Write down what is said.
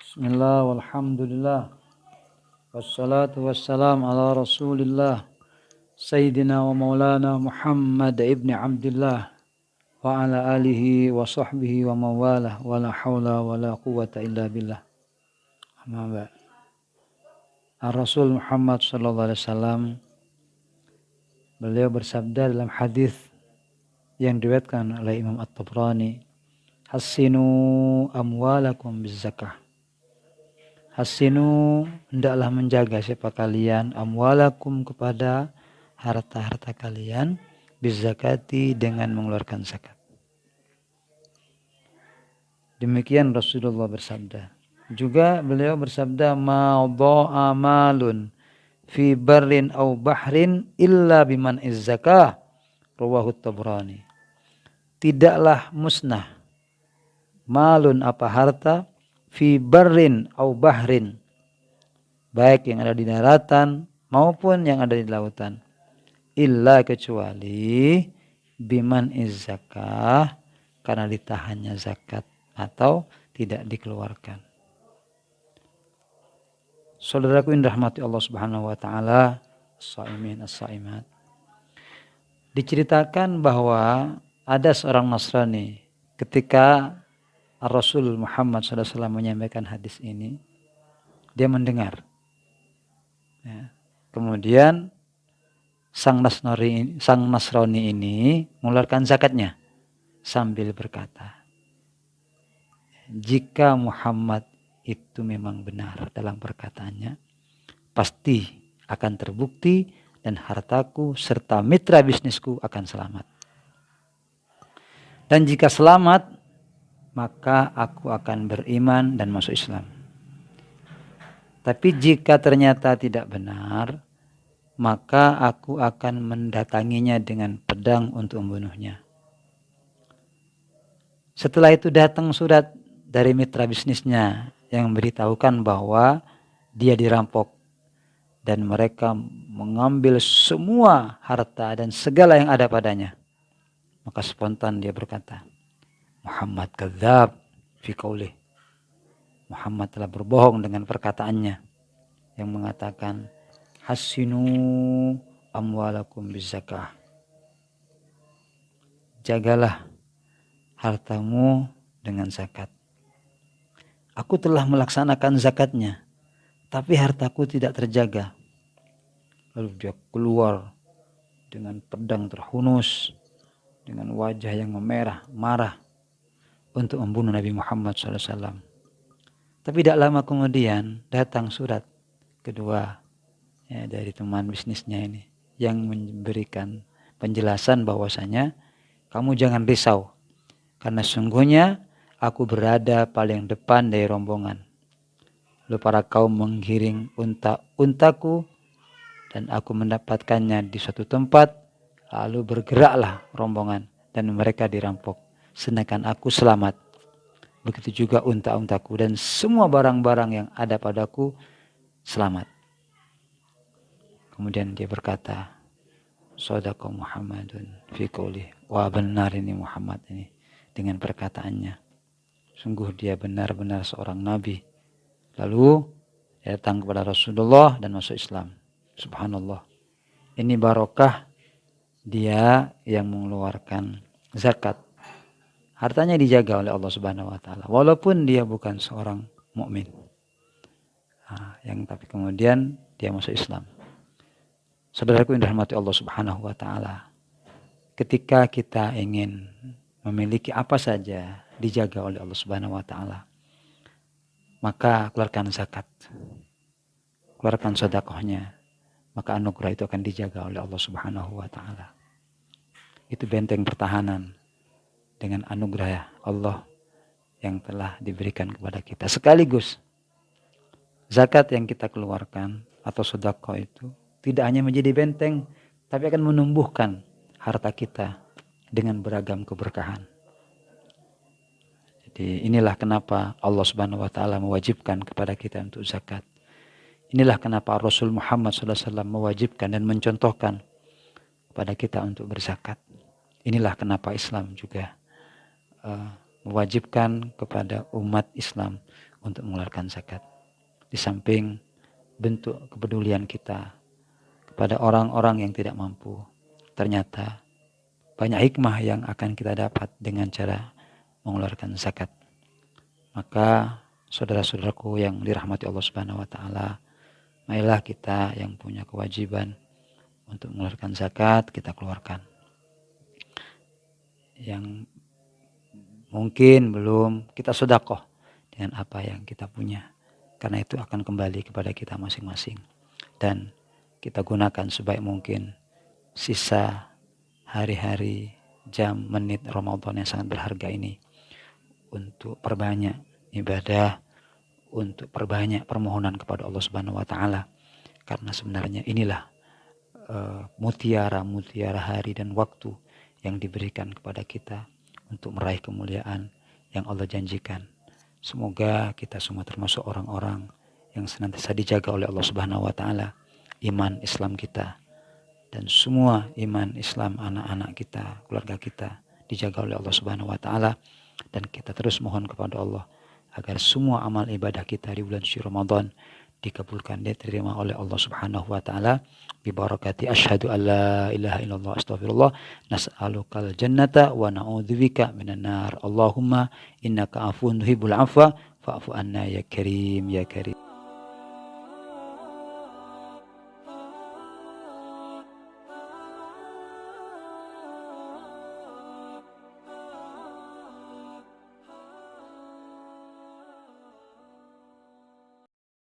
Bismillah walhamdulillah wassalatu wassalam ala rasulillah Sayyidina wa maulana Muhammad ibn Abdullah wa ala alihi wa sahbihi wa mawalah wa la hawla wa la quwata illa billah. Amma ba'd. Ar-Rasul Muhammad sallallahu alaihi wasallam beliau bersabda dalam hadis yang diriwayatkan oleh Imam At-Tabrani, "Hassinu amwalakum bizzakah." Hasinu, hendaklah menjaga siapa kalian amwalakum kepada harta-harta kalian bizzakati dengan mengeluarkan zakat. Demikian Rasulullah bersabda. Juga beliau bersabda, ma dha'a malun fi barrin aw bahrin illa biman izzakah, rawahu Tabrani. Tidaklah musnah malun apa harta fi barrin au bahrin, baik yang ada di daratan maupun yang ada di lautan, illa kecuali biman izzakah, karena ditahannya zakat atau tidak dikeluarkan. Saudaraku yang dirahmati Allah Subhanahu wa taala, as-saimin as-saimat, diceritakan bahwa ada seorang Nasrani ketika Rasul Muhammad SAW menyampaikan hadis ini, dia mendengar. Ya. Kemudian sang Nasrani ini mengeluarkan zakatnya sambil berkata, jika Muhammad itu memang benar dalam perkataannya, pasti akan terbukti dan hartaku serta mitra bisnisku akan selamat. Dan jika selamat, maka aku akan beriman dan masuk Islam. Tapi jika ternyata tidak benar, maka aku akan mendatanginya dengan pedang untuk membunuhnya. Setelah itu datang surat dari mitra bisnisnya yang memberitahukan bahwa dia dirampok dan mereka mengambil semua harta dan segala yang ada padanya. Maka spontan dia berkata, Muhammad kadzab fi qaulih. Muhammad telah berbohong dengan perkataannya yang mengatakan hassinu amwalakum bizzakah. Jagalah hartamu dengan zakat. Aku telah melaksanakan zakatnya, tapi hartaku tidak terjaga. Lalu dia keluar dengan pedang terhunus, dengan wajah yang memerah, marah, untuk membunuh Nabi Muhammad SAW. Tapi tidak lama kemudian datang surat kedua dari teman bisnisnya ini yang memberikan penjelasan bahwasanya kamu jangan risau, karena sungguhnya aku berada paling depan dari rombongan. Lalu para kaum menggiring untaku dan aku mendapatkannya di suatu tempat, lalu bergeraklah rombongan dan mereka dirampok. Sedangkan aku selamat. Begitu juga unta-untaku dan semua barang-barang yang ada padaku selamat. Kemudian dia berkata, Shadaqa Muhammadun fi qaulih. Wah, benar ini Muhammad ini dengan perkataannya. Sungguh dia benar-benar seorang nabi. Lalu dia datang kepada Rasulullah dan masuk Islam. Subhanallah. Ini barokah dia yang mengeluarkan zakat. Hartanya dijaga oleh Allah Subhanahu wa taala walaupun dia bukan seorang mukmin. Tapi kemudian dia masuk Islam. Saudaraku yang dirahmati Allah Subhanahu wa taala, ketika kita ingin memiliki apa saja dijaga oleh Allah Subhanahu wa taala, maka keluarkan zakat. Keluarkan sedekahnya, maka anugerah itu akan dijaga oleh Allah Subhanahu wa taala. Itu benteng pertahanan dengan anugerah Allah yang telah diberikan kepada kita. Sekaligus zakat yang kita keluarkan atau sedekah itu tidak hanya menjadi benteng, tapi akan menumbuhkan harta kita dengan beragam keberkahan. Jadi inilah kenapa Allah Subhanahu wa taala mewajibkan kepada kita untuk zakat. Inilah kenapa Rasul Muhammad SAW mewajibkan dan mencontohkan kepada kita untuk berzakat. Inilah kenapa Islam juga mewajibkan kepada umat Islam untuk mengeluarkan zakat. Di samping bentuk kepedulian kita kepada orang-orang yang tidak mampu, ternyata banyak hikmah yang akan kita dapat dengan cara mengeluarkan zakat. Maka saudara-saudaraku yang dirahmati Allah Subhanahu wa taala, marilah kita yang punya kewajiban untuk mengeluarkan zakat, kita keluarkan. Yang mungkin belum, kita sedekah dengan apa yang kita punya. Karena itu akan kembali kepada kita masing-masing. Dan kita gunakan sebaik mungkin sisa hari-hari, jam, menit Ramadan yang sangat berharga ini untuk perbanyak ibadah, untuk perbanyak permohonan kepada Allah Subhanahu wa taala. Karena sebenarnya inilah mutiara-mutiara hari dan waktu yang diberikan kepada kita untuk meraih kemuliaan yang Allah janjikan. Semoga kita semua termasuk orang-orang yang senantiasa dijaga oleh Allah Subhanahu wa taala, iman Islam kita dan semua iman Islam anak-anak kita, keluarga kita dijaga oleh Allah Subhanahu wa taala, dan kita terus mohon kepada Allah agar semua amal ibadah kita di bulan suci Ramadan dikabulkan, diterima oleh Allah Subhanahu wa taala. Bi barakati asyhadu alla ilaha illallah astaghfirullah nas'alukal jannata wa na'udzubika minan nar. Allahumma innaka afuwun tuhibbul afwa fa'fu anna ya karim ya karim.